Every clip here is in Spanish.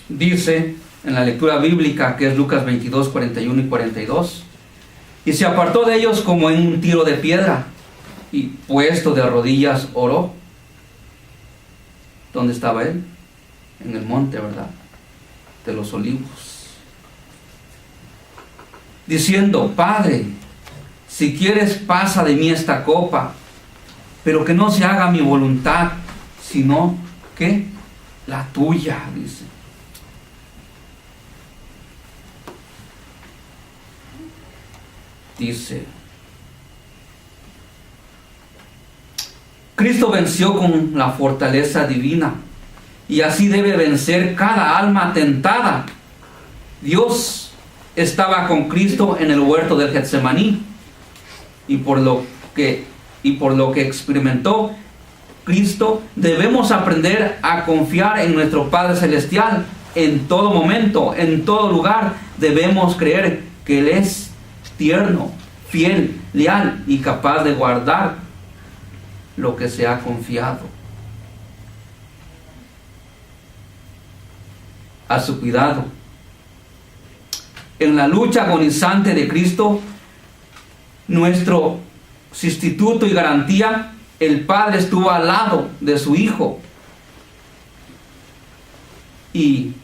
dice en la lectura bíblica, que es Lucas 22, 41 y 42, y se apartó de ellos como en un tiro de piedra, y puesto de rodillas oró. ¿Dónde estaba él? En el monte, ¿verdad?, de los Olivos, diciendo: Padre, si quieres, pasa de mí esta copa, pero que no se haga mi voluntad, sino que la tuya, dice. Dice: Cristo venció con la fortaleza divina, y así debe vencer cada alma tentada. Dios estaba con Cristo en el huerto del Getsemaní, y por lo que experimentó Cristo, debemos aprender a confiar en nuestro Padre Celestial en todo momento, en todo lugar. Debemos creer que Él es tierno, fiel, leal y capaz de guardar lo que se ha confiado a su cuidado. En la lucha agonizante de Cristo, nuestro sustituto y garantía, el Padre estuvo al lado de su Hijo, y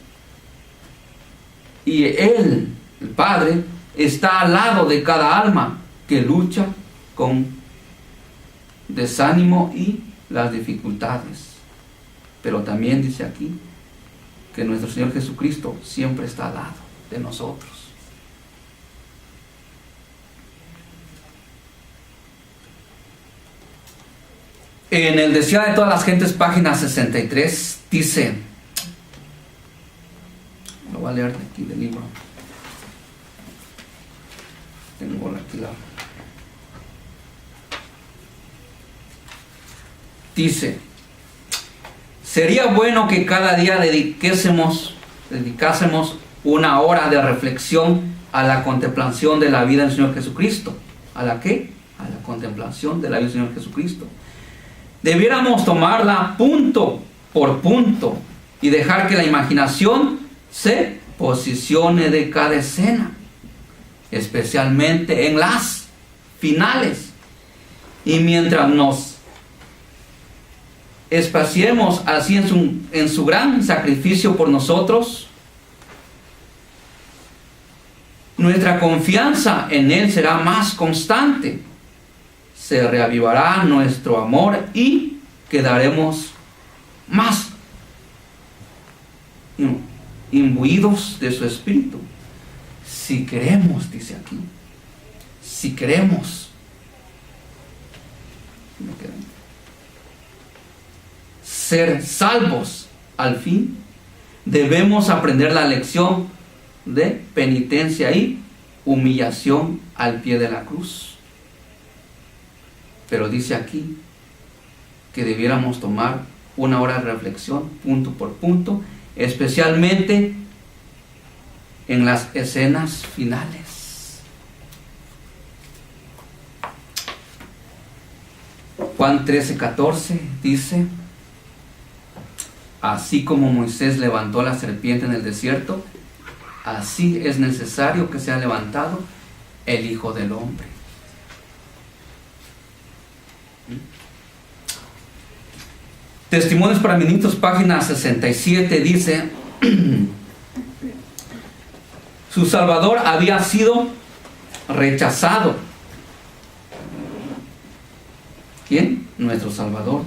Él, el Padre, está al lado de cada alma que lucha con desánimo y las dificultades. Pero también dice aquí que nuestro Señor Jesucristo siempre está al lado de nosotros. En el Deseado de todas las gentes, página 63, dice, lo voy a leer de aquí del libro, tengo aquí la, dice: sería bueno que cada día dedicásemos una hora de reflexión a la contemplación de la vida del Señor Jesucristo. ¿A la qué? A la contemplación de la vida del Señor Jesucristo. Debiéramos tomarla punto por punto y dejar que la imaginación se posicione de cada escena, especialmente en las finales. Y mientras nos espaciemos así en su gran sacrificio por nosotros, nuestra confianza en Él será más constante. Se reavivará nuestro amor y quedaremos más imbuidos de su Espíritu. Si queremos, dice aquí, si queremos ser salvos al fin, debemos aprender la lección de penitencia y humillación al pie de la cruz. Pero dice aquí que debiéramos tomar una hora de reflexión, punto por punto, especialmente en las escenas finales. Juan 13:14 dice: así como Moisés levantó la serpiente en el desierto, así es necesario que sea levantado el Hijo del Hombre. Testimonios para Ministros, página 67, dice: su Salvador había sido rechazado. ¿Quién? Nuestro Salvador.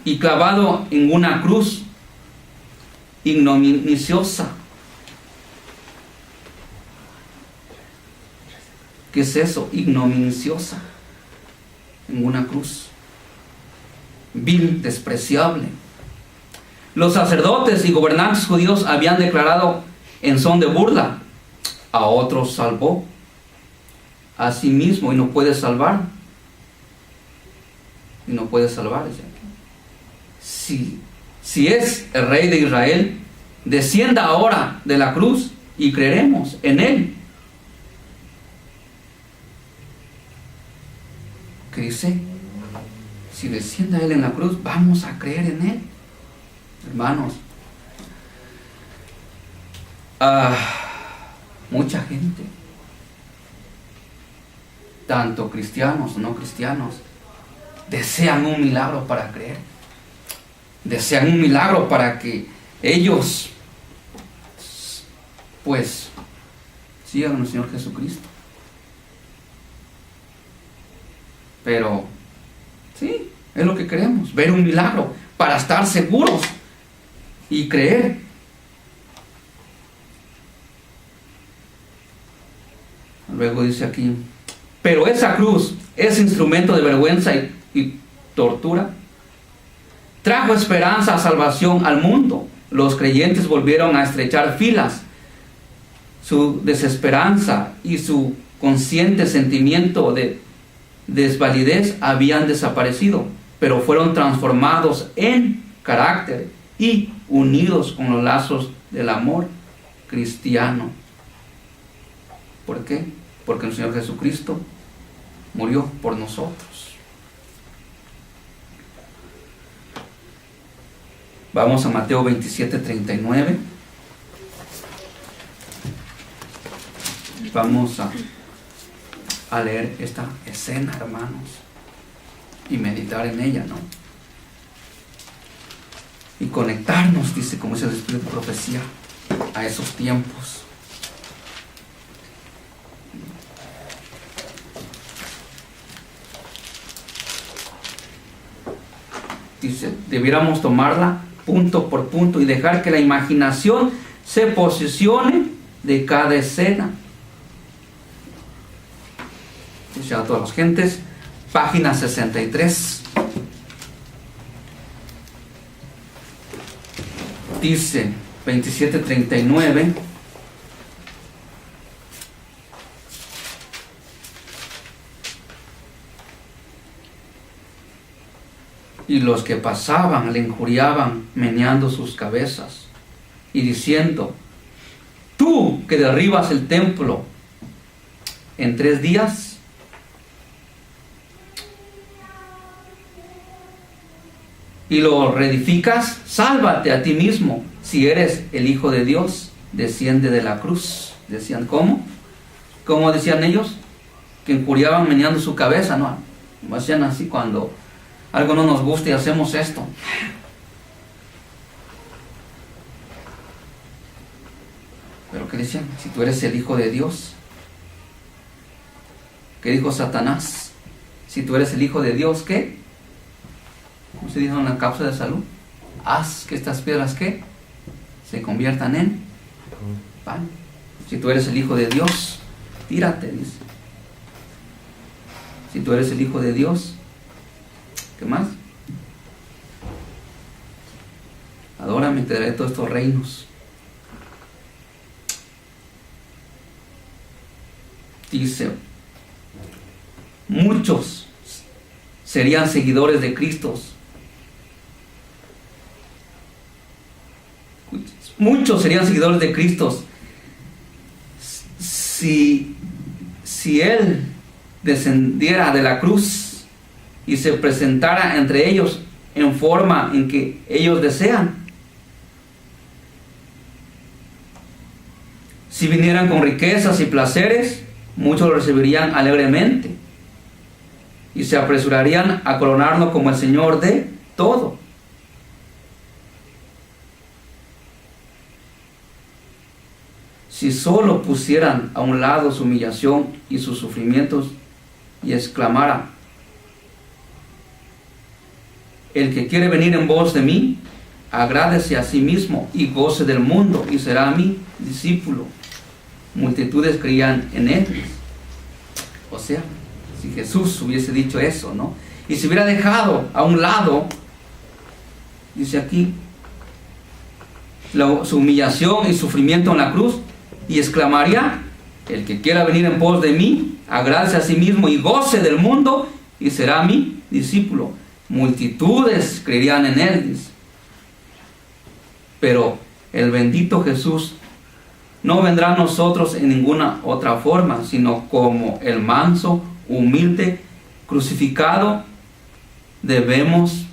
Y clavado en una cruz ignominiosa. ¿Qué es eso? Ignominiosa. En una cruz. Vil, despreciable. Los sacerdotes y gobernantes judíos habían declarado en son de burla: a otros salvó, a sí mismo y no puede salvar. Y no puede salvar. Si es el Rey de Israel, descienda ahora de la cruz y creeremos en Él. ¿Qué dice? Si desciende Él en la cruz, vamos a creer en Él. Hermanos, Mucha gente, tanto cristianos o no cristianos, desean un milagro para creer. Desean un milagro para que ellos, pues, sigan al Señor Jesucristo. Pero, sí, es lo que queremos, ver un milagro para estar seguros y creer. Luego dice aquí, pero esa cruz, ese instrumento de vergüenza y tortura, trajo esperanza, salvación al mundo. Los creyentes volvieron a estrechar filas. Su desesperanza y su consciente sentimiento de desvalidez habían desaparecido, pero fueron transformados en carácter y unidos con los lazos del amor cristiano. ¿Por qué? Porque el Señor Jesucristo murió por nosotros. Vamos a Mateo 27:39. Vamos a leer esta escena, hermanos, y meditar en ella, ¿no? Y conectarnos, dice, como dice el Espíritu de Profecía, a esos tiempos. Dice, debiéramos tomarla punto por punto y dejar que la imaginación se posicione de cada escena. Dice a todas las gentes, página 63. Dice 27:39. Y los que pasaban le injuriaban, meneando sus cabezas y diciendo, tú que derribas el templo en 3 días, y lo reedificas, sálvate a ti mismo, si eres el Hijo de Dios, desciende de la cruz. Decían, ¿cómo? ¿Cómo decían ellos? Que injuriaban meneando su cabeza, ¿no? Hacían así cuando algo no nos gusta y hacemos esto. Pero ¿qué decían? Si tú eres el Hijo de Dios. ¿Qué dijo Satanás? Si tú eres el Hijo de Dios, ¿qué? ¿Cómo se dijo en la cápsula de salud? Haz que estas piedras, ¿qué? Se conviertan en pan. Si tú eres el Hijo de Dios, tírate, dice. Si tú eres el Hijo de Dios, ¿qué más? Adórame, te daré todos estos reinos. Dice, muchos serían seguidores de Cristo. Muchos serían seguidores de Cristo si Él descendiera de la cruz y se presentara entre ellos en forma en que ellos desean. Si vinieran con riquezas y placeres, muchos lo recibirían alegremente y se apresurarían a coronarlo como el Señor de todo. Si solo pusieran a un lado su humillación y sus sufrimientos y exclamara, el que quiere venir en pos de mí, agrádese a sí mismo y goce del mundo y será mi discípulo. Multitudes creían en él. O sea, si Jesús hubiese dicho eso, ¿no? Y se hubiera dejado a un lado, dice aquí, su humillación y sufrimiento en la cruz, y exclamaría, el que quiera venir en pos de mí, agrádese a sí mismo y goce del mundo y será mi discípulo. Multitudes creerían en él, dice. Pero el bendito Jesús no vendrá a nosotros en ninguna otra forma, sino como el manso, humilde, crucificado. Debemos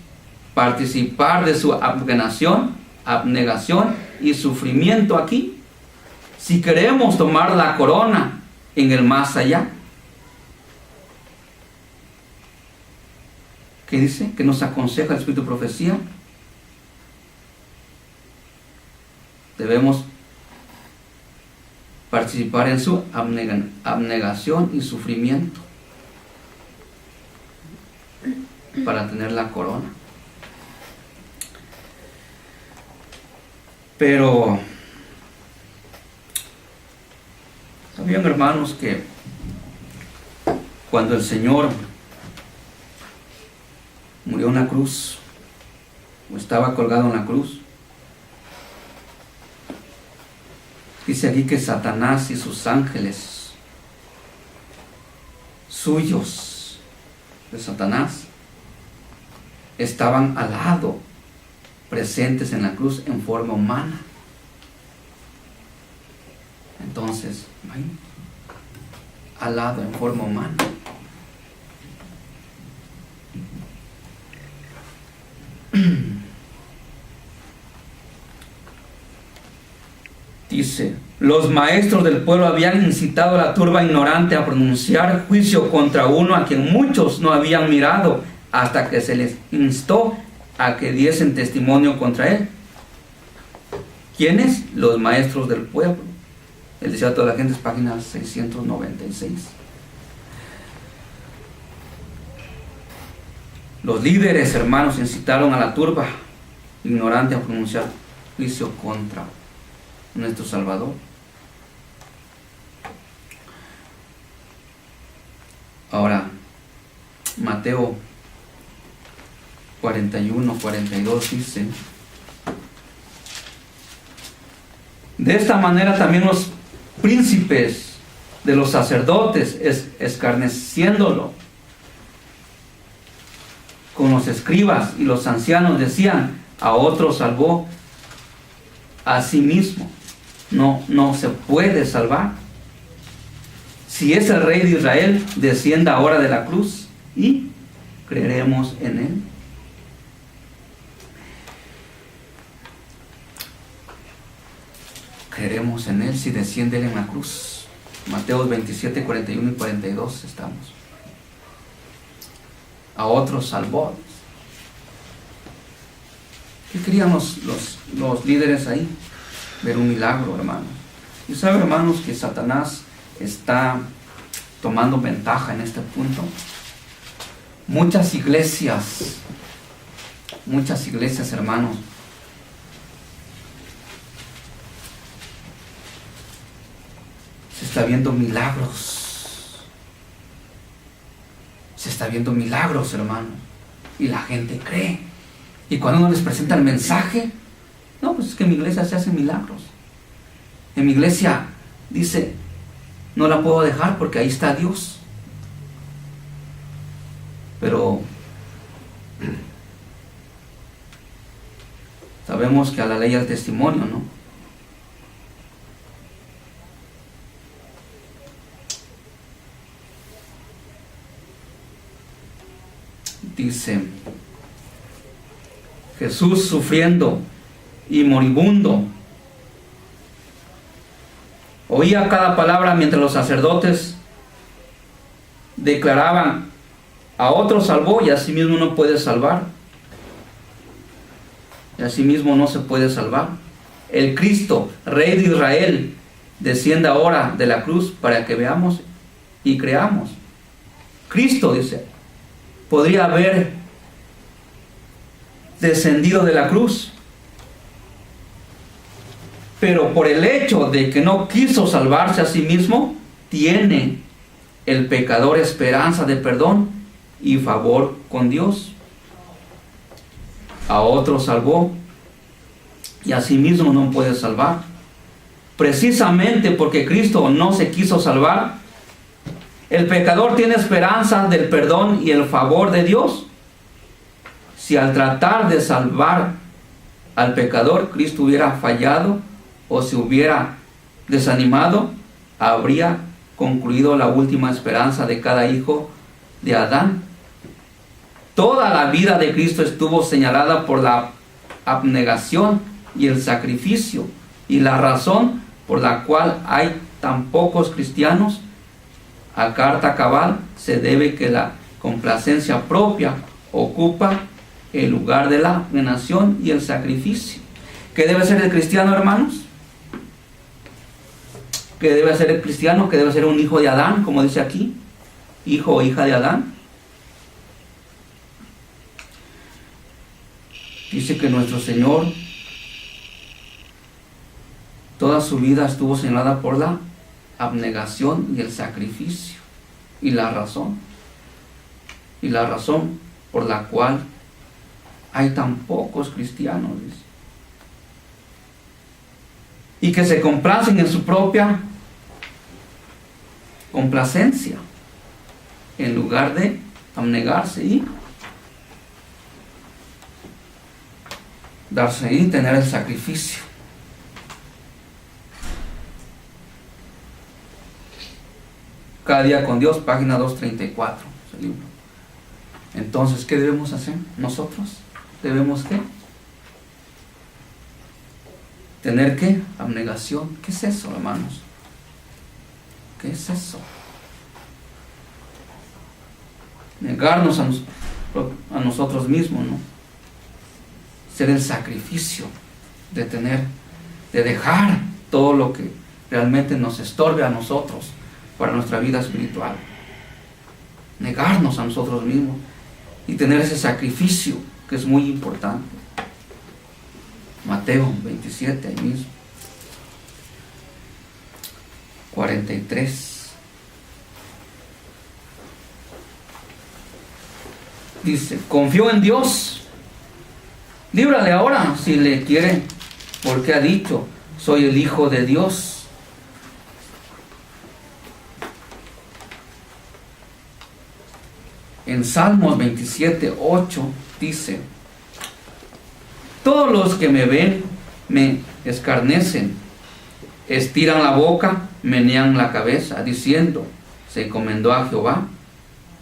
participar de su abnegación y sufrimiento aquí. si queremos tomar la corona en el más allá. ¿Qué dice? ¿Qué nos aconseja el Espíritu de Profecía? Debemos participar en su abnegación y sufrimiento para tener la corona. Pero ¿sabían, hermanos, que cuando el Señor murió en la cruz, o estaba colgado en la cruz, dice aquí que Satanás y sus ángeles suyos de Satanás estaban al lado, presentes en la cruz en forma humana? Entonces, al lado en forma humana. Dice, los maestros del pueblo habían incitado a la turba ignorante a pronunciar juicio contra uno a quien muchos no habían mirado, hasta que se les instó a que diesen testimonio contra él. ¿Quiénes? Los maestros del pueblo. El deseo de toda la gente es página 696. Los líderes, hermanos, incitaron a la turba ignorante a pronunciar juicio contra nuestro Salvador. Ahora, Mateo 41, 42 dice: de esta manera también los príncipes de los sacerdotes, escarneciéndolo con los escribas y los ancianos, decían: a otro salvó, a sí mismo no se puede salvar. Si es el Rey de Israel, descienda ahora de la cruz y creeremos en él. Creeremos en él si desciende él en la cruz. Mateo 27, 41 y 42 estamos. A otros salvó. ¿Qué querían los líderes ahí? Ver un milagro, hermanos. Y saben, hermanos, que Satanás está tomando ventaja en este punto. Muchas iglesias, hermanos, se está viendo milagros. Se está viendo milagros, hermanos. Y la gente cree. Y cuando uno les presenta el mensaje, no, pues es que en mi iglesia se hacen milagros. En mi iglesia, dice, no la puedo dejar porque ahí está Dios. Pero sabemos que a la ley al testimonio, ¿no? Dice, Jesús sufriendo y moribundo, oía cada palabra mientras los sacerdotes declaraban: a otro salvó y a sí mismo no puede salvar. Y a sí mismo no se puede salvar. El Cristo, Rey de Israel, descienda ahora de la cruz para que veamos y creamos. Cristo, dice, podría haber descendido de la cruz, pero por el hecho de que no quiso salvarse a sí mismo, tiene el pecador esperanza de perdón y favor con Dios. A otro salvó y a sí mismo no puede salvar. Precisamente porque Cristo no se quiso salvar, el pecador tiene esperanza del perdón y el favor de Dios. Si al tratar de salvar al pecador Cristo hubiera fallado o se hubiera desanimado, habría concluido la última esperanza de cada hijo de Adán. Toda la vida de Cristo estuvo señalada por la abnegación y el sacrificio, y la razón por la cual hay tan pocos cristianos, a carta cabal se debe que la complacencia propia ocupa el lugar de la ordenación y el sacrificio. ¿Qué debe ser el cristiano, hermanos? ¿Qué debe ser el cristiano? ¿Qué debe ser un hijo de Adán, como dice aquí? Hijo o hija de Adán. Dice que nuestro Señor toda su vida estuvo señalada por la abnegación y el sacrificio. Y la razón por la cual hay tan pocos cristianos, dice. Y que se complacen en su propia complacencia, en lugar de abnegarse y darse y tener el sacrificio. Cada día con Dios, página 234, ese libro. Entonces, ¿qué debemos hacer nosotros? ¿Debemos qué? ¿Tener qué? Abnegación. ¿Qué es eso, hermanos? ¿Qué es eso? Negarnos a nosotros mismos, ¿no? Ser el sacrificio de dejar todo lo que realmente nos estorbe a nosotros para nuestra vida espiritual. Negarnos a nosotros mismos y tener ese sacrificio que es muy importante. Mateo 27, ahí mismo. 43. Dice, confío en Dios. Líbrale ahora si le quiere, porque ha dicho, soy el Hijo de Dios. En Salmos 27, 8 dice, todos los que me ven me escarnecen, estiran la boca, menean la cabeza, diciendo, se encomendó a Jehová,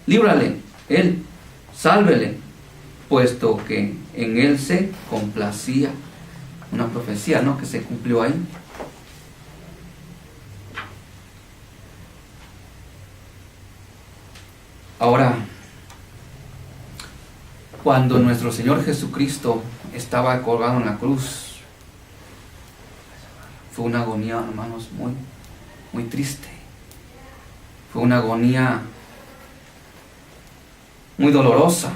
líbrale, él, sálvele, puesto que en él se complacía. Una profecía, ¿no?, que se cumplió ahí. Ahora, cuando nuestro Señor Jesucristo estaba colgado en la cruz, fue una agonía, hermanos, muy, muy triste. Fue una agonía muy dolorosa.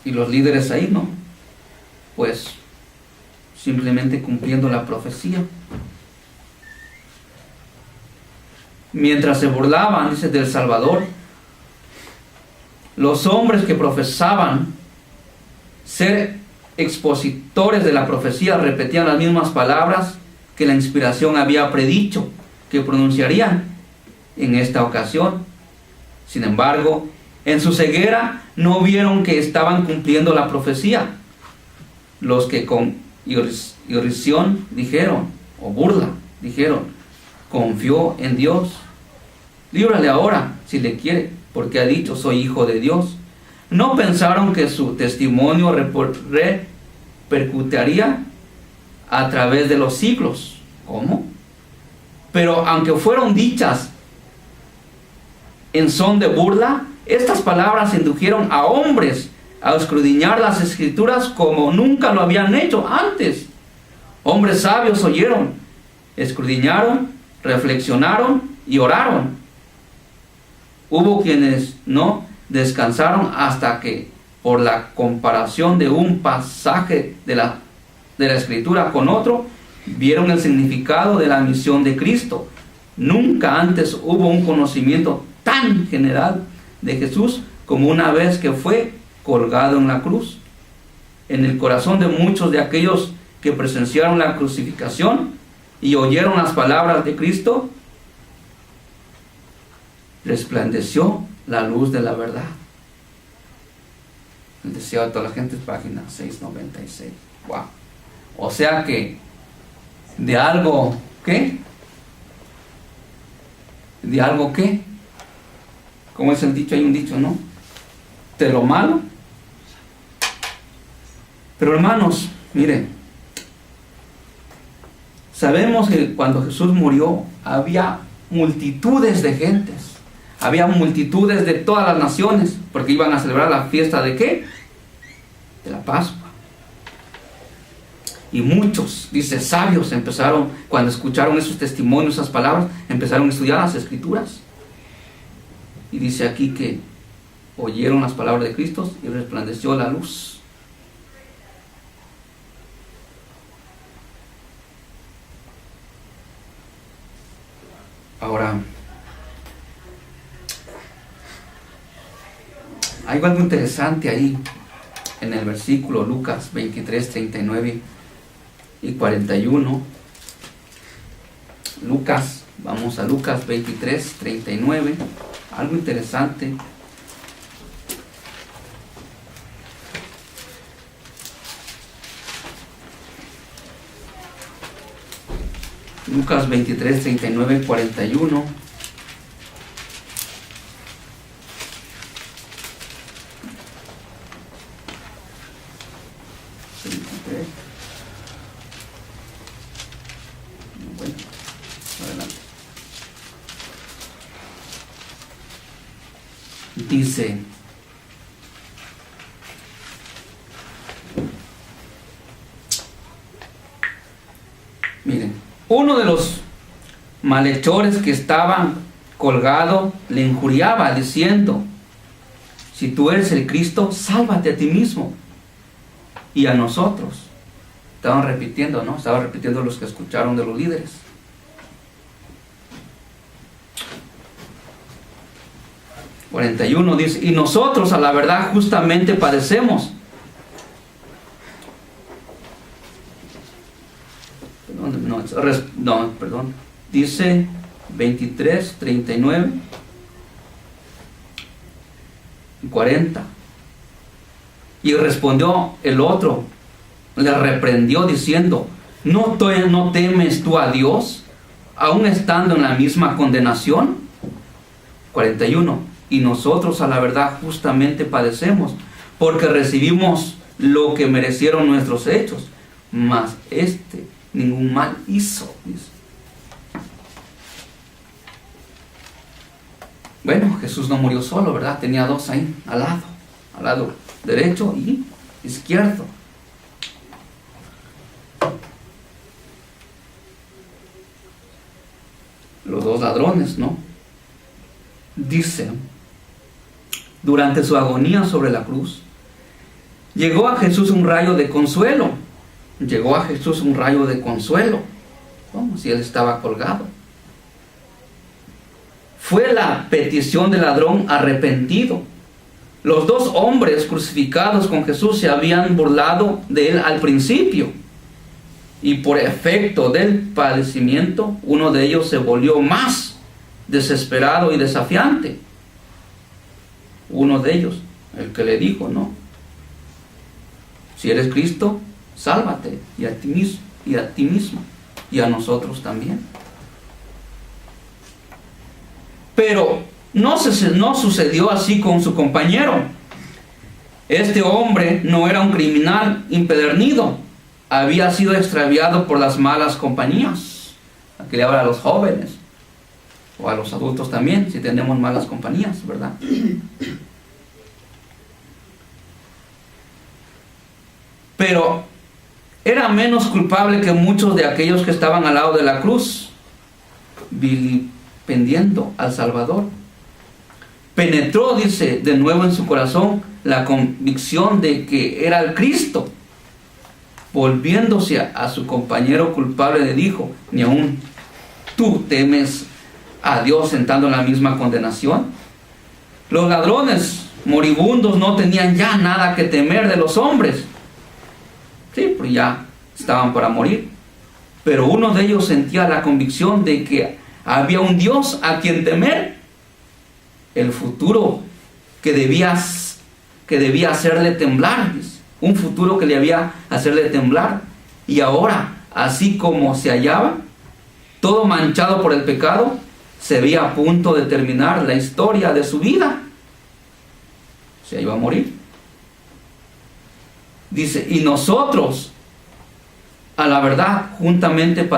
Y los líderes ahí, ¿no?, pues simplemente cumpliendo la profecía. Mientras se burlaban, dice, del Salvador, los hombres que profesaban ser expositores de la profecía repetían las mismas palabras que la inspiración había predicho que pronunciarían en esta ocasión. Sin embargo, en su ceguera no vieron que estaban cumpliendo la profecía. Los que con irrisión dijeron, o burla, dijeron, confió en Dios. Líbrale ahora, si le quiere, porque ha dicho, soy Hijo de Dios. No pensaron que su testimonio repercutiría a través de los siglos. ¿Cómo? Pero aunque fueron dichas en son de burla, estas palabras indujeron a hombres a escudriñar las Escrituras como nunca lo habían hecho antes. Hombres sabios oyeron, escudriñaron, reflexionaron y oraron. Hubo quienes no descansaron hasta que, por la comparación de un pasaje de la Escritura con otro, vieron el significado de la misión de Cristo. Nunca antes hubo un conocimiento tan general de Jesús como una vez que fue colgado en la cruz. En el corazón de muchos de aquellos que presenciaron la crucificación y oyeron las palabras de Cristo, resplandeció la luz de la verdad. El deseo de toda la gente, página 696. Wow. O sea que de algo, ¿qué? De algo, ¿qué? ¿Cómo es el dicho? Hay un dicho, ¿no? De lo malo. Pero hermanos, miren, Sabemos que cuando Jesús murió había multitudes de gentes, había multitudes de todas las naciones, porque iban a celebrar la fiesta ¿de qué? De la Pascua. Y muchos, dice, sabios empezaron, cuando escucharon esos testimonios, esas palabras, empezaron a estudiar las Escrituras. Y dice aquí que oyeron las palabras de Cristo y resplandeció la luz. Ahora, hay algo interesante ahí en el versículo Lucas 23, 39 y 41. Vamos a Lucas 23, 39. Algo interesante. Lucas 23, 39, 41. Bueno, adelante. Dice: miren, uno de los malhechores que estaban colgado le injuriaba diciendo: si tú eres el Cristo, sálvate a ti mismo y a nosotros. Estaban repitiendo, ¿no? Estaban repitiendo los que escucharon de los líderes. ...41 dice: y nosotros a la verdad justamente padecemos. Perdón. Dice 23, 39 y 40. Y respondió el otro, le reprendió diciendo: ¿No temes tú a Dios, aún estando en la misma condenación? 41. Y nosotros a la verdad justamente padecemos, porque recibimos lo que merecieron nuestros hechos, mas ningún mal hizo, dice. Bueno, Jesús no murió solo, ¿verdad? Tenía dos ahí, al lado derecho y izquierdo. Los dos ladrones, ¿no? Dice: durante su agonía sobre la cruz, llegó a Jesús un rayo de consuelo. Como si él estaba colgado. Fue la petición del ladrón arrepentido. Los dos hombres crucificados con Jesús se habían burlado de él al principio, y por efecto del padecimiento, uno de ellos se volvió más desesperado y desafiante. Uno de ellos, el que le dijo: no, si eres Cristo, sálvate, y a ti mismo, y a nosotros también. Pero no sucedió así con su compañero. Este hombre no era un criminal impedernido, había sido extraviado por las malas compañías. Aquí le habla a los jóvenes, o a los adultos también, si tenemos malas compañías, ¿verdad? Pero era menos culpable que muchos de aquellos que estaban al lado de la cruz, vilipendiendo al Salvador. Penetró, dice, de nuevo en su corazón la convicción de que era el Cristo. Volviéndose a su compañero culpable, le dijo: ¿ni aún tú temes a Dios sentando en la misma condenación? Los ladrones moribundos no tenían ya nada que temer de los hombres. Sí, pues ya estaban para morir. Pero uno de ellos sentía la convicción de que había un Dios a quien temer. El futuro que debía hacerle temblar, un futuro que le había hacerle temblar. Y ahora, así como se hallaba, todo manchado por el pecado, se veía a punto de terminar la historia de su vida. Se iba a morir. Dice: y nosotros a la verdad juntamente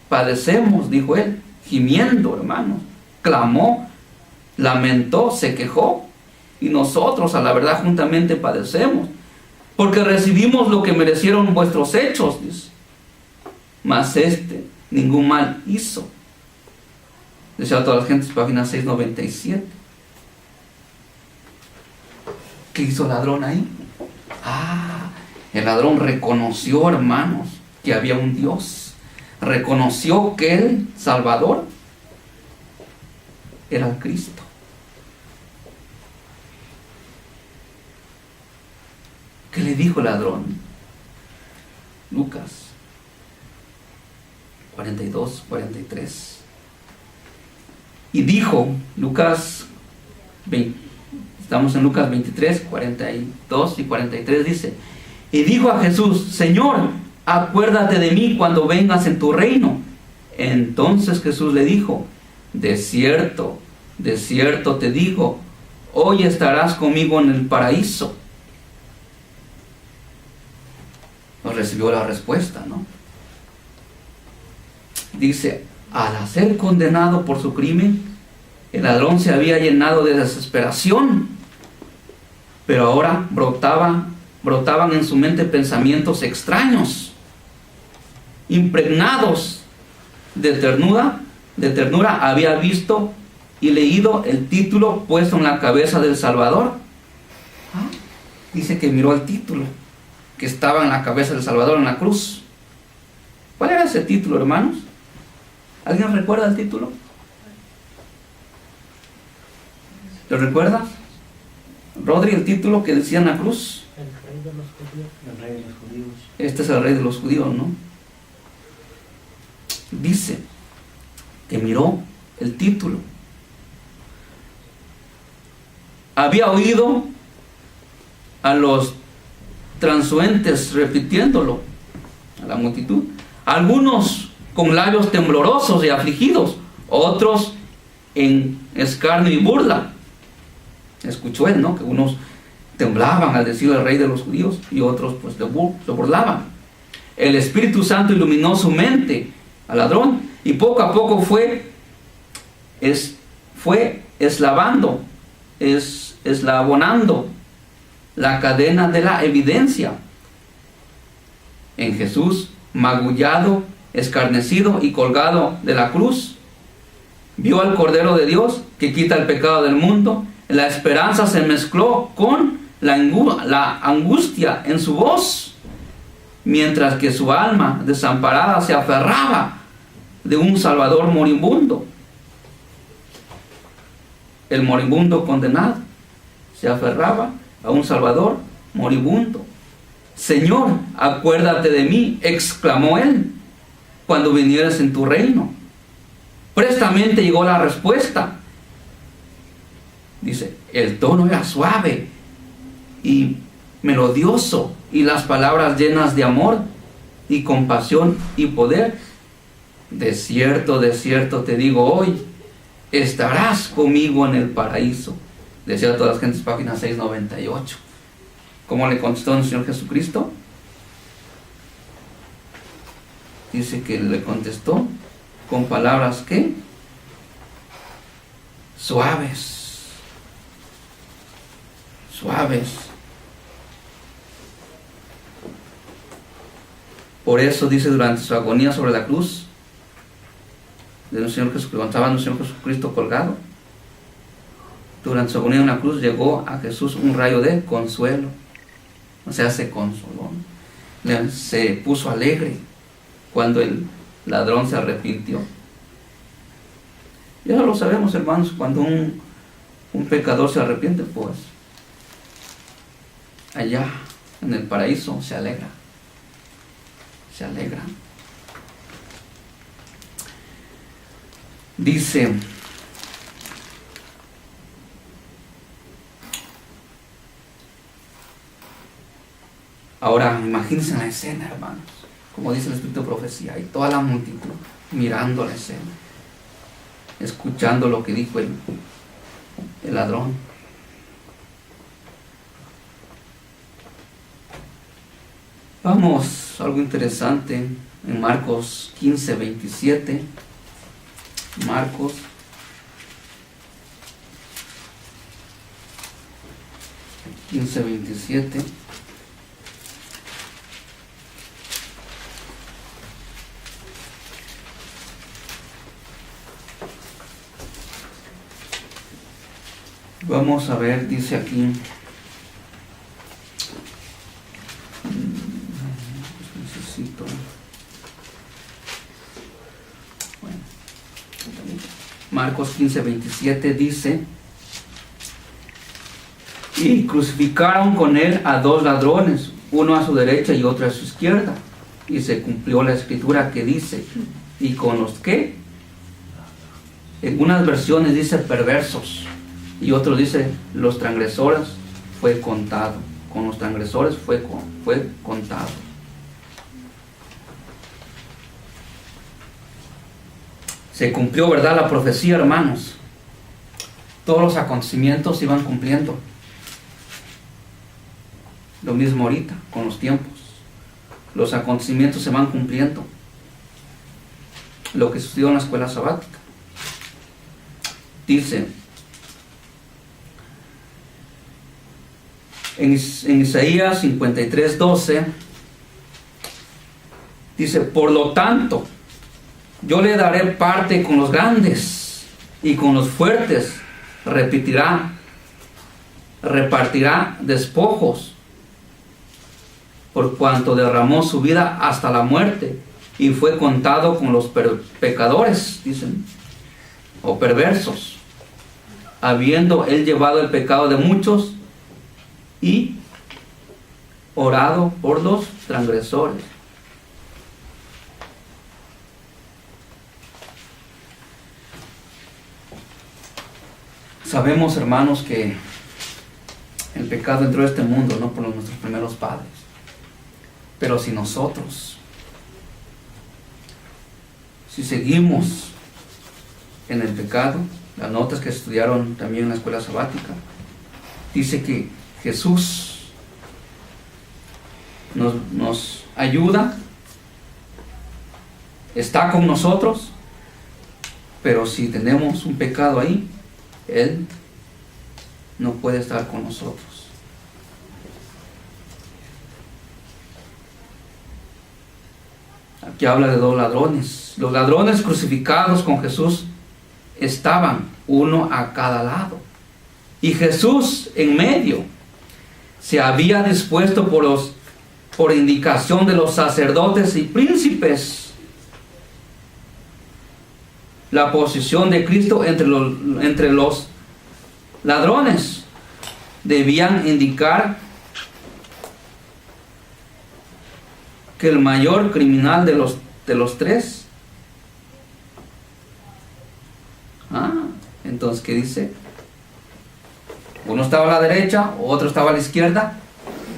padecemos, dijo él, gimiendo, hermanos, clamó, lamentó, se quejó, y nosotros a la verdad juntamente padecemos, porque recibimos lo que merecieron vuestros hechos, dice, mas ningún mal hizo. Decía a todas las gentes, página 697. ¿Qué hizo el ladrón ahí? El ladrón reconoció, hermanos, que había un Dios. Reconoció que el Salvador era el Cristo. ¿Qué le dijo el ladrón? Lucas 42, 43. Y dijo, estamos en Lucas 23, 42 y 43, dice, y dijo a Jesús, Señor, acuérdate de mí cuando vengas en tu reino. Entonces Jesús le dijo, de cierto te digo, hoy estarás conmigo en el paraíso. Pues recibió la respuesta, ¿no? Dice, al ser condenado por su crimen, el ladrón se había llenado de desesperación, pero ahora brotaban en su mente pensamientos extraños, impregnados de ternura, había visto y leído el título puesto en la cabeza del Salvador. Dice que miró el título que estaba en la cabeza del Salvador en la cruz. ¿Cuál era ese título, hermanos? ¿Alguien recuerda el título? ¿Lo recuerda? Rodri, el título que decía en la cruz. El rey de los judíos. El rey de los judíos. Este es el rey de los judíos, ¿no? Dice que miró el título. Había oído a los transeúntes repitiéndolo, a la multitud. Algunos con labios temblorosos y afligidos, otros en escarnio y burla. Escuchó él, ¿no? Que unos temblaban al decir el rey de los judíos y otros pues se burlaban. El Espíritu Santo iluminó su mente al ladrón y poco a poco fue eslabonando la cadena de la evidencia en Jesús, magullado, escarnecido y colgado de la cruz. Vio al Cordero de Dios que quita el pecado del mundo. La esperanza se mezcló con la angustia en su voz, mientras que su alma desamparada se aferraba de un Salvador moribundo. El moribundo condenado se aferraba a un Salvador moribundo. Señor, acuérdate de mí, exclamó él, cuando vinieras en tu reino. Prestamente llegó la respuesta. Dice, el tono era suave y melodioso, y las palabras llenas de amor y compasión y poder. De cierto te digo hoy, estarás conmigo en el paraíso. Decía a todas las gentes, página 698. ¿Cómo le contestó el Señor Jesucristo? Dice que le contestó con palabras ¿qué? Suaves. Por eso dice, durante su agonía sobre la cruz del Señor Jesucristo, estaba el Señor Jesucristo colgado, durante su agonía en la cruz llegó a Jesús un rayo de consuelo. O sea, se consoló, se puso alegre cuando el ladrón se arrepintió. Ya lo sabemos, hermanos, cuando un pecador se arrepiente, pues allá en el paraíso se alegra. Dice, ahora imagínense la escena, hermanos, como dice el Espíritu de Profecía, y toda la multitud mirando la escena, escuchando lo que dijo el ladrón. Vamos Vemos algo interesante en Marcos 15, 27. Marcos 15, 27. Vamos a ver, dice aquí. Necesito. Bueno, Marcos 15, 27 dice: y crucificaron con él a 2 ladrones, uno a su derecha y otro a su izquierda. Y se cumplió la escritura que dice: ¿y con los qué? En unas versiones dice perversos, y otro dice los transgresores fue contado. Con los transgresores fue contado. Se cumplió, ¿verdad?, la profecía, hermanos. Todos los acontecimientos se iban cumpliendo. Lo mismo ahorita, con los tiempos. Los acontecimientos se van cumpliendo. Lo que sucedió en la escuela sabática. Dice en Isaías 53:12, dice: por lo tanto, yo le daré parte con los grandes, y con los fuertes repartirá despojos, por cuanto derramó su vida hasta la muerte, y fue contado con los pecadores, dicen, o perversos, habiendo él llevado el pecado de muchos y orado por los transgresores. Sabemos, hermanos, que el pecado entró a este mundo no por nuestros primeros padres, pero si nosotros, si seguimos en el pecado, las notas que estudiaron también en la escuela sabática, dice que Jesús nos ayuda, está con nosotros, pero si tenemos un pecado ahí, Él no puede estar con nosotros. Aquí habla de 2 ladrones. Los ladrones crucificados con Jesús estaban uno a cada lado, y Jesús en medio. Se había dispuesto por indicación de los sacerdotes y príncipes la posición de Cristo entre los ladrones. Debían indicar que el mayor criminal de los 3. Entonces, ¿qué dice? Uno estaba a la derecha, otro estaba a la izquierda.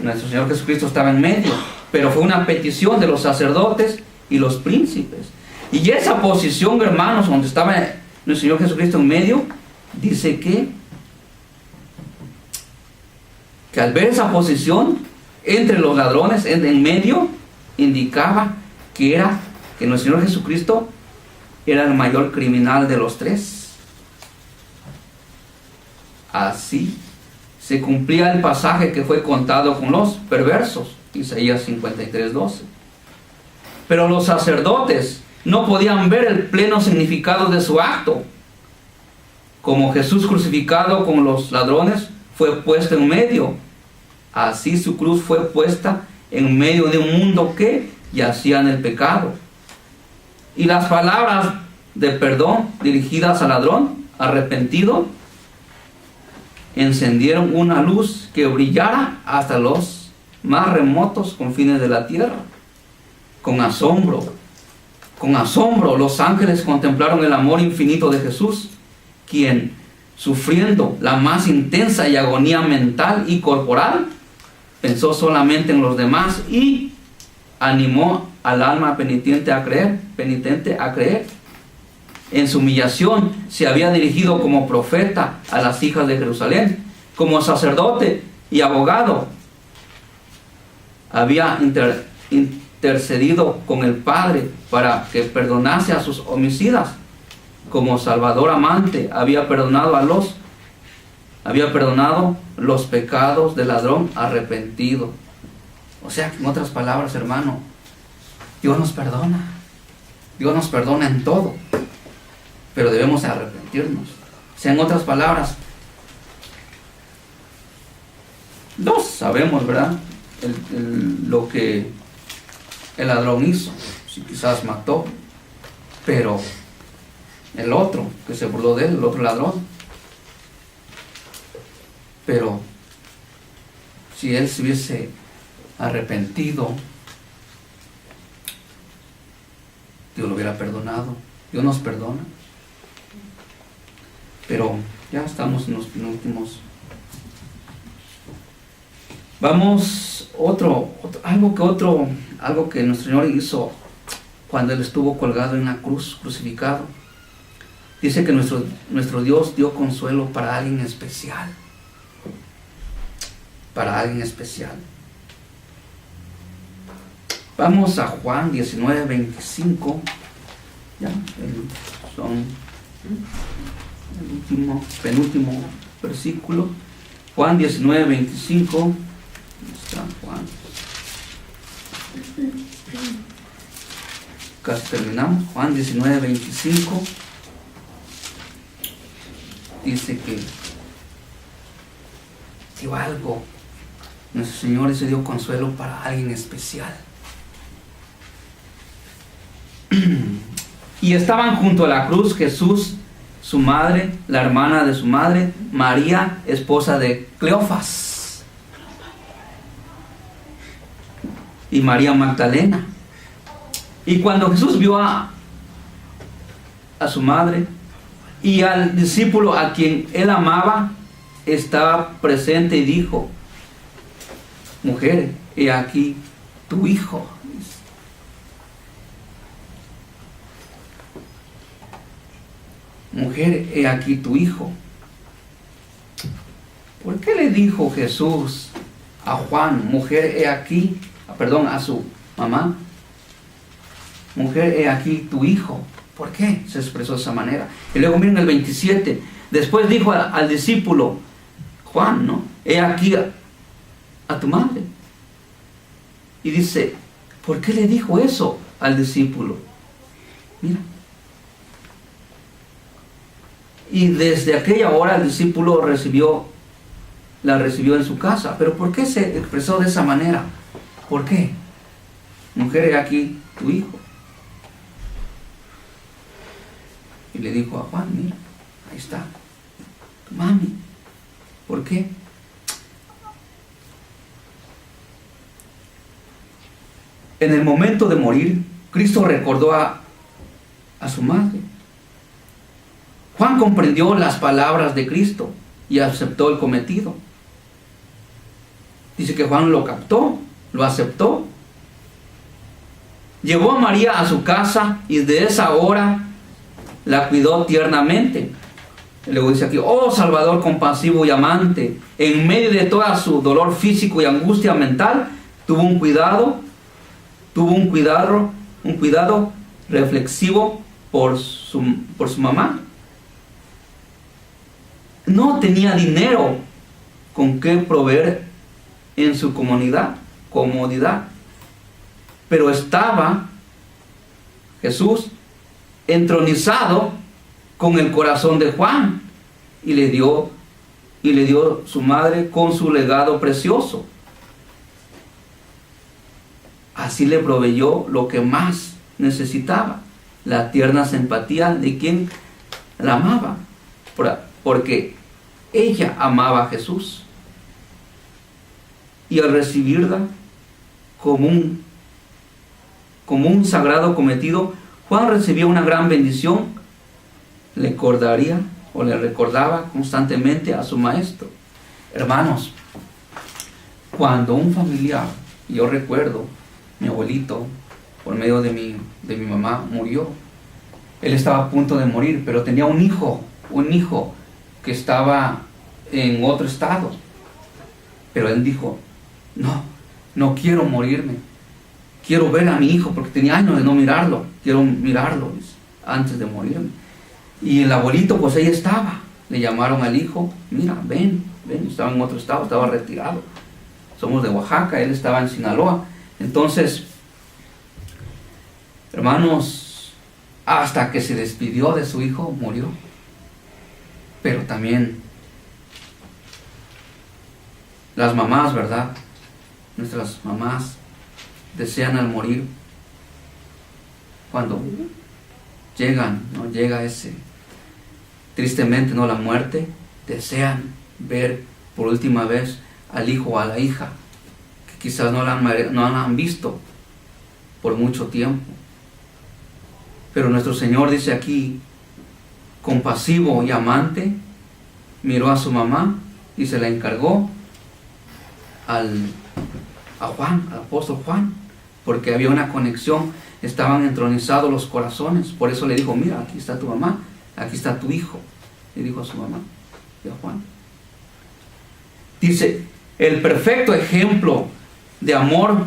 Nuestro Señor Jesucristo estaba en medio, pero fue una petición de los sacerdotes y los príncipes. Y esa posición, hermanos, donde estaba nuestro Señor Jesucristo en medio, dice que al ver esa posición entre los ladrones en medio, indicaba que nuestro Señor Jesucristo era el mayor criminal de los 3. Así se cumplía el pasaje que fue contado con los perversos, Isaías 53:12. Pero los sacerdotes no podían ver el pleno significado de su acto. Como Jesús crucificado con los ladrones fue puesto en medio, así su cruz fue puesta en medio de un mundo que yacía en el pecado. Y las palabras de perdón dirigidas al ladrón arrepentido encendieron una luz que brillara hasta los más remotos confines de la tierra. Con asombro, los ángeles contemplaron el amor infinito de Jesús, quien, sufriendo la más intensa y agonía mental y corporal, pensó solamente en los demás y animó al alma penitente a creer. En su humillación se había dirigido como profeta a las hijas de Jerusalén, como sacerdote y abogado. Había intercedido con el Padre para que perdonase a sus homicidas. Como Salvador amante había perdonado los pecados del ladrón arrepentido. O sea, en otras palabras, hermano, Dios nos perdona. Dios nos perdona en todo, pero debemos arrepentirnos. O sea, en otras palabras, no sabemos, ¿verdad? Lo que el ladrón hizo, si quizás mató, pero el otro que se burló de él, el otro ladrón, pero si él se hubiese arrepentido, Dios lo hubiera perdonado. Dios nos perdona. Pero ya estamos en los penúltimos. Vamos, algo que nuestro Señor hizo cuando Él estuvo colgado en la cruz, crucificado. Dice que nuestro Dios dio consuelo para alguien especial. Para alguien especial. Vamos a Juan 19:25. Ya, son el penúltimo versículo. Juan 19:25. Está Juan. Casi terminamos. Juan 19:25. Dice que dio algo. Nuestro Señor se dio consuelo para alguien especial. Y estaban junto a la cruz Jesús, su madre, la hermana de su madre, María, esposa de Cleofas, y María Magdalena. Y cuando Jesús vio a su madre y al discípulo a quien él amaba, estaba presente y dijo: mujer, he aquí tu hijo. Mujer, he aquí tu hijo. ¿Por qué le dijo Jesús a Juan, mujer, he aquí, a su mamá, mujer, he aquí tu hijo? ¿Por qué se expresó de esa manera? Y luego miren el 27. Después dijo al discípulo Juan, ¿no? He aquí a tu madre. Y dice, ¿por qué le dijo eso al discípulo? Mira. Y desde aquella hora el discípulo la recibió en su casa. ¿Pero por qué se expresó de esa manera? ¿Por qué? Mujer, he aquí tu hijo. Y le dijo a Juan, mira, ahí está tu mami. ¿Por qué? En el momento de morir, Cristo recordó a su madre. Juan comprendió las palabras de Cristo y aceptó el cometido. Dice que Juan lo captó, lo aceptó. Llevó a María a su casa y desde esa hora la cuidó tiernamente. Y luego dice aquí, oh Salvador compasivo y amante, en medio de todo su dolor físico y angustia mental, tuvo un cuidado reflexivo por su mamá. No tenía dinero con qué proveer en su comodidad, pero estaba Jesús entronizado con el corazón de Juan y le dio su madre con su legado precioso. Así le proveyó lo que más necesitaba, la tierna simpatía de quien la amaba, porque ella amaba a Jesús. Y al recibirla como un sagrado cometido, Juan recibía una gran bendición. Le recordaba constantemente a su maestro. Hermanos, cuando un familiar, yo recuerdo, mi abuelito, por medio de mi mamá, murió. Él estaba a punto de morir, pero tenía un hijo que estaba en otro estado. Pero él dijo, no quiero morirme. quiero ver a mi hijo, porque tenía años de no mirarlo, quiero mirarlo, dice, antes de morirme. Y el abuelito, pues ahí estaba, le llamaron al hijo, mira, ven, estaba en otro estado, estaba retirado, somos de Oaxaca, él estaba en Sinaloa. Entonces, hermanos, hasta que se despidió de su hijo, murió. Pero también las mamás, ¿verdad? Nuestras mamás desean al morir, cuando llegan, ¿no? Llega ese, tristemente, ¿no? La muerte, desean ver por última vez al hijo o a la hija, que quizás no la han visto por mucho tiempo. Pero nuestro Señor dice aquí, compasivo y amante, miró a su mamá y se la encargó a Juan, al apóstol Juan, porque había una conexión, estaban entronizados los corazones. Por eso le dijo, mira, aquí está tu mamá, aquí está tu hijo, le dijo a su mamá y a Juan. Dice, el perfecto ejemplo de amor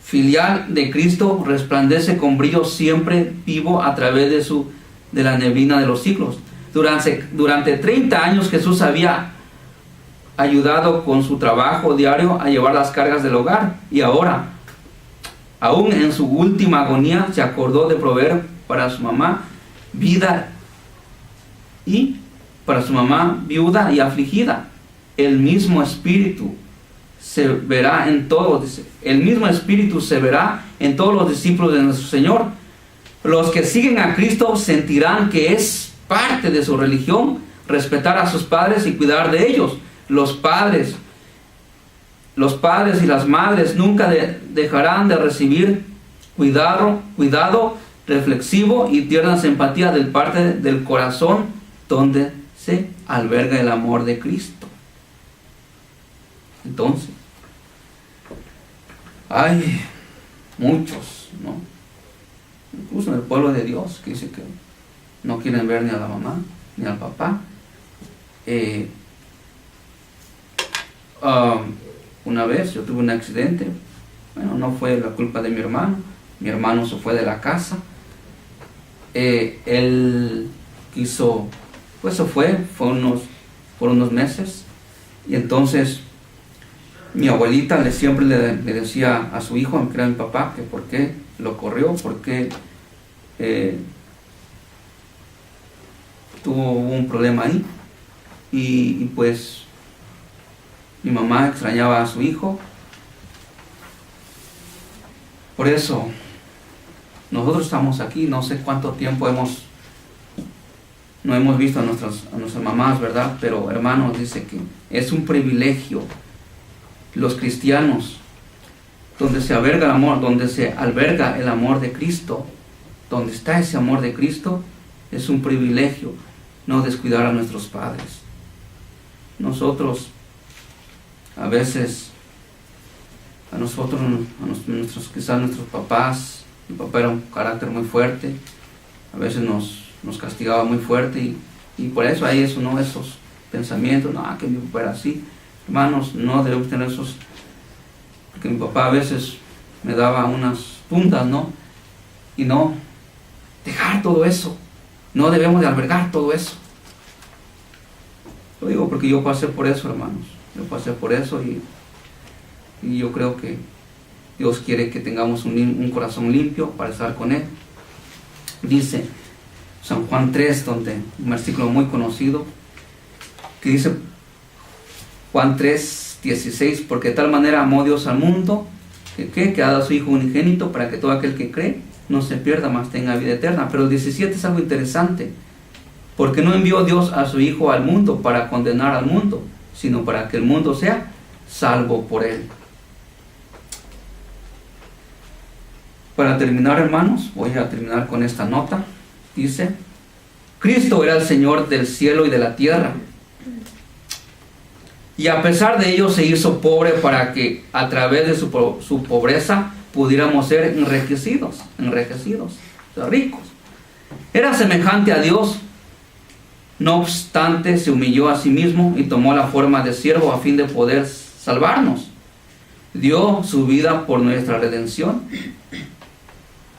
filial de Cristo resplandece con brillo siempre vivo a través de la neblina de los siglos. Durante 30 años Jesús había ayudado con su trabajo diario a llevar las cargas del hogar, y ahora, aún en su última agonía, se acordó de proveer para su mamá vida, y para su mamá viuda y afligida. El mismo Espíritu se verá en todos, el mismo Espíritu se verá en todos los discípulos de nuestro Señor. Los que siguen a Cristo sentirán que es parte de su religión respetar a sus padres y cuidar de ellos. Los padres y las madres nunca dejarán de recibir cuidado reflexivo y tierna simpatía del parte del corazón donde se alberga el amor de Cristo. Entonces, hay muchos, ¿no? Incluso en el pueblo de Dios, que dice que no quieren ver ni a la mamá ni al papá. Una vez yo tuve un accidente. Bueno, no fue la culpa de mi hermano se fue de la casa. Él quiso, pues se fue por unos meses, y entonces mi abuelita siempre le decía a su hijo, que era mi papá, que por qué lo corrió, por qué tuvo un problema ahí, y pues mi mamá extrañaba a su hijo. Por eso nosotros estamos aquí, no sé cuánto tiempo no hemos visto a nuestras mamás, ¿verdad? Pero hermanos, dice que es un privilegio. Los cristianos, donde se alberga el amor de Cristo, donde está ese amor de Cristo, es un privilegio no descuidar a nuestros padres. Nosotros, a veces, quizás nuestros papás, mi papá era un carácter muy fuerte, a veces nos castigaba muy fuerte, y por eso hay eso, ¿no? Esos pensamientos, no, que mi papá era así. Hermanos, no debemos tener esos, porque mi papá a veces me daba unas puntas, ¿no? Y no dejar todo eso, no debemos de albergar todo eso. Lo digo porque yo pasé por eso, hermanos, yo pasé por eso, y yo creo que Dios quiere que tengamos un corazón limpio para estar con Él. Dice San Juan 3, un versículo muy conocido, que dice, Juan 3, 16, porque de tal manera amó Dios al mundo, que ha dado a su Hijo unigénito, para que todo aquel que cree no se pierda, mas tenga vida eterna. Pero el 17 es algo interesante, porque no envió Dios a su Hijo al mundo para condenar al mundo, sino para que el mundo sea salvo por Él. Para terminar, hermanos, voy a terminar con esta nota. Dice, Cristo era el Señor del cielo y de la tierra, y a pesar de ello se hizo pobre para que a través de su pobreza pudiéramos ser enriquecidos, o sea, ricos. Era semejante a Dios, no obstante se humilló a sí mismo y tomó la forma de siervo a fin de poder salvarnos. dio su vida por nuestra redención.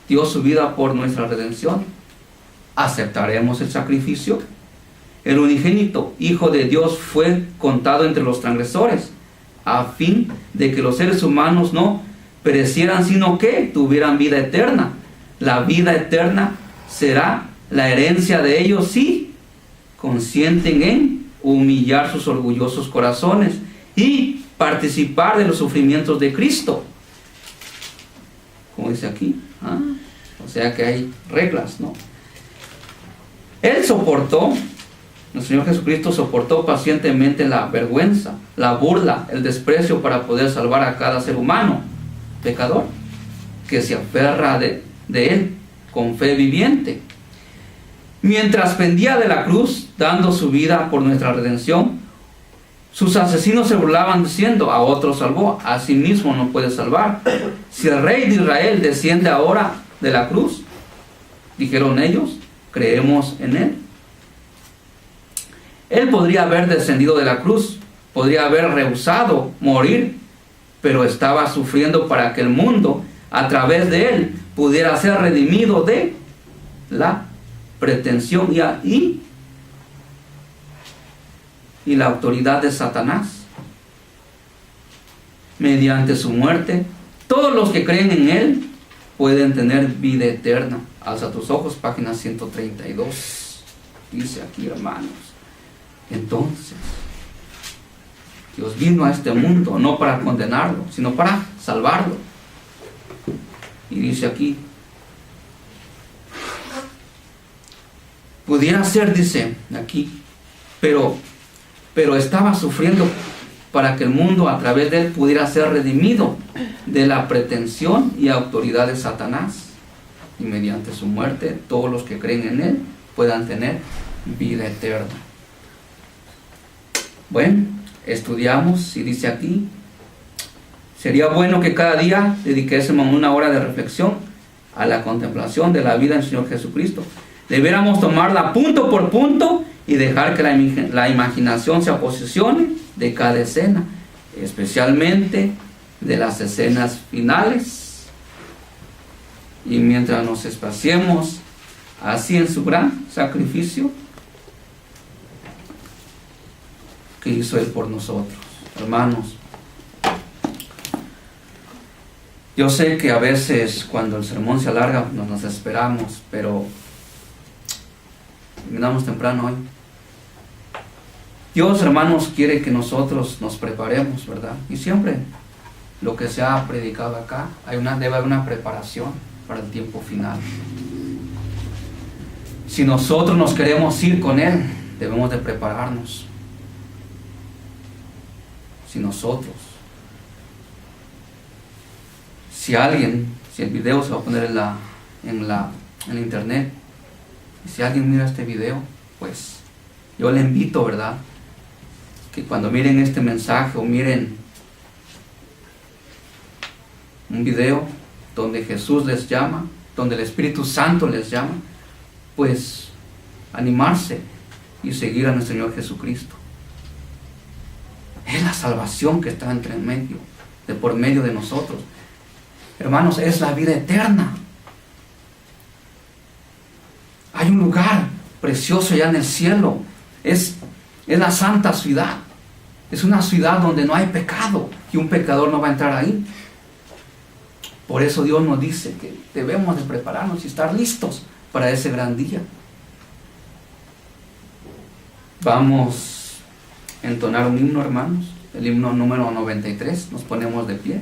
Dio su vida por nuestra redención. ¿Aceptaremos el sacrificio? El unigénito Hijo de Dios fue contado entre los transgresores, a fin de que los seres humanos no perecieran, sino que tuvieran vida eterna. La vida eterna será la herencia de ellos si consienten en humillar sus orgullosos corazones y participar de los sufrimientos de Cristo. Como dice aquí, o sea que hay reglas, ¿no? Él soportó, el Señor Jesucristo soportó pacientemente la vergüenza, la burla, el desprecio para poder salvar a cada ser humano pecador que se aferra de Él con fe viviente. Mientras pendía de la cruz, dando su vida por nuestra redención, sus asesinos se burlaban diciendo: a otro salvó, a sí mismo no puede salvar. Si el Rey de Israel desciende ahora de la cruz, dijeron ellos, creemos en Él. Él podría haber descendido de la cruz, podría haber rehusado morir, pero estaba sufriendo para que el mundo, a través de Él, pudiera ser redimido de la pretensión y la autoridad de Satanás. Mediante su muerte, todos los que creen en Él pueden tener vida eterna. Alza tus ojos, página 132. Dice aquí, hermanos. Entonces, Dios vino a este mundo no para condenarlo, sino para salvarlo. Y dice aquí, pudiera ser, dice aquí, pero estaba sufriendo para que el mundo a través de Él pudiera ser redimido de la pretensión y autoridad de Satanás. Y mediante su muerte, todos los que creen en Él puedan tener vida eterna. Bueno, estudiamos y dice aquí, sería bueno que cada día dediquésemos una hora de reflexión a la contemplación de la vida del Señor Jesucristo. Debiéramos tomarla punto por punto y dejar que la imaginación se posicione de cada escena, especialmente de las escenas finales. Y mientras nos espaciemos así en su gran sacrificio que hizo Él por nosotros. Hermanos, yo sé que a veces cuando el sermón se alarga nos esperamos, pero terminamos temprano hoy. Dios, hermanos, quiere que nosotros nos preparemos, ¿verdad? Y siempre lo que se ha predicado acá, debe haber una preparación para el tiempo final. Si nosotros nos queremos ir con Él, debemos de prepararnos. Si el video se va a poner en internet, y si alguien mira este video, pues yo le invito, ¿verdad?, que cuando miren este mensaje o miren un video donde Jesús les llama, donde el Espíritu Santo les llama, pues animarse y seguir a nuestro Señor Jesucristo. Es la salvación que está por medio de nosotros. Hermanos, es la vida eterna. Hay un lugar precioso allá en el cielo. Es la santa ciudad. Es una ciudad donde no hay pecado y un pecador no va a entrar ahí. Por eso Dios nos dice que debemos de prepararnos y estar listos para ese gran día. Vamos a entonar un himno, hermanos. El himno número 93. Nos ponemos de pie.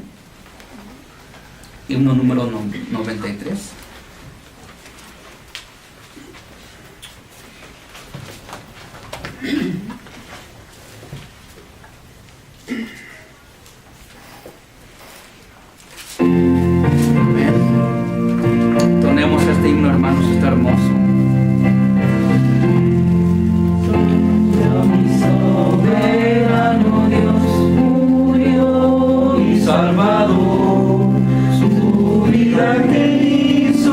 Himno número 93. Entonemos este himno, hermanos, está hermoso. Mi soberano Dios murió y salvador, su vida que hizo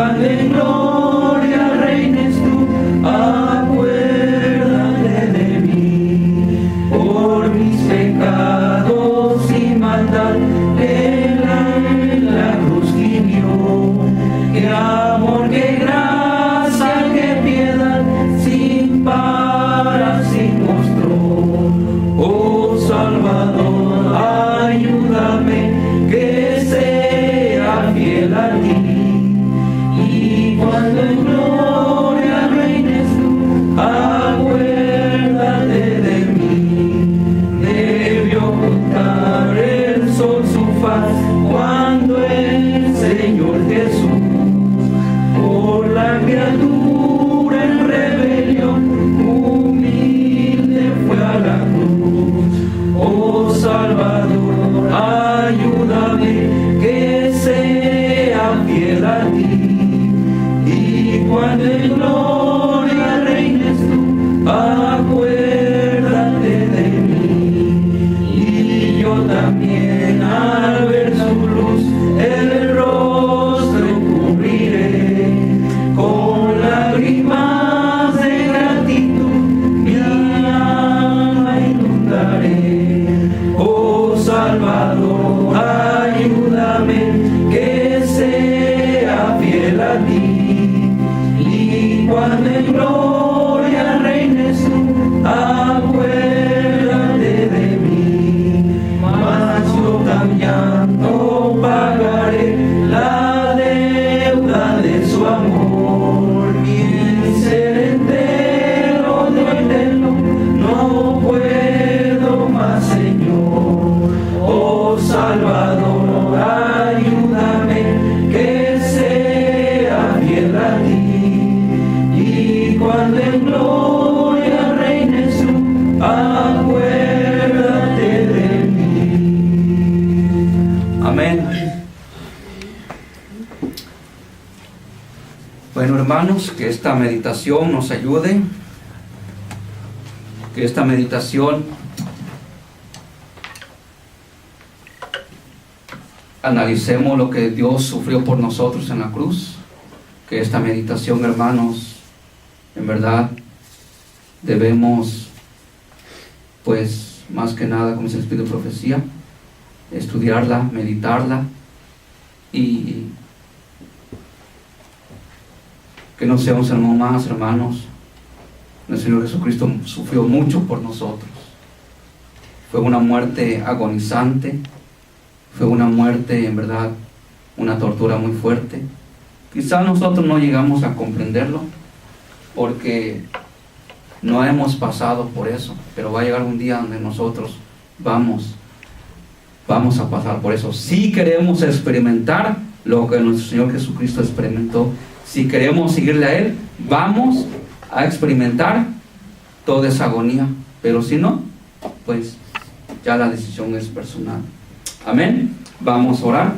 cuando en gloria reines tú, acuérdate de mí, por mis pecados y maldad, en la cruz gimió. Qué amor, qué gracia, qué piedad, sin par así mostró. Oh Salvador, ayúdame, que sea fiel a ti. Y cuando en gloria reines tú, acuérdate de mí. Debió ocultar el sol su faz cuando el Señor Jesús por la criatura en rebelión humilde fue a la cruz. Oh Salvador, ayúdame, que sea fiel a ti. Y cuando en gloria reines tú, acuérdate de mí. Y yo también al ver su luz el rostro cubriré, con lágrimas de gratitud mi alma inundaré. Oh Salvador, ayúdame, que sea fiel a ti. Y cuando en gloria reines tú, acuérdate de mí. Mas yo también no pagaré la deuda de su amor. Mi ser entero de eterno no puedo más, Señor. Oh Salvador, ayúdame, que sea fiel a ti. Y cuando en gloria reines tú, acuérdate de mí. Amén. Bueno, hermanos, que esta meditación nos ayude, que esta meditación analicemos lo que Dios sufrió por nosotros en la cruz, que esta meditación, hermanos, en verdad debemos, pues, más que nada, como dice el Espíritu de Profecía, estudiarla, meditarla, y que no seamos más, hermanos. El Señor Jesucristo sufrió mucho por nosotros. Fue una muerte agonizante, fue una muerte, en verdad, una tortura muy fuerte. Quizás nosotros no llegamos a comprenderlo porque no hemos pasado por eso, pero va a llegar un día donde nosotros vamos a pasar por eso. Si queremos experimentar lo que nuestro Señor Jesucristo experimentó, si queremos seguirle a Él, vamos a experimentar toda esa agonía, pero si no, pues ya la decisión es personal. Amén. Vamos a orar.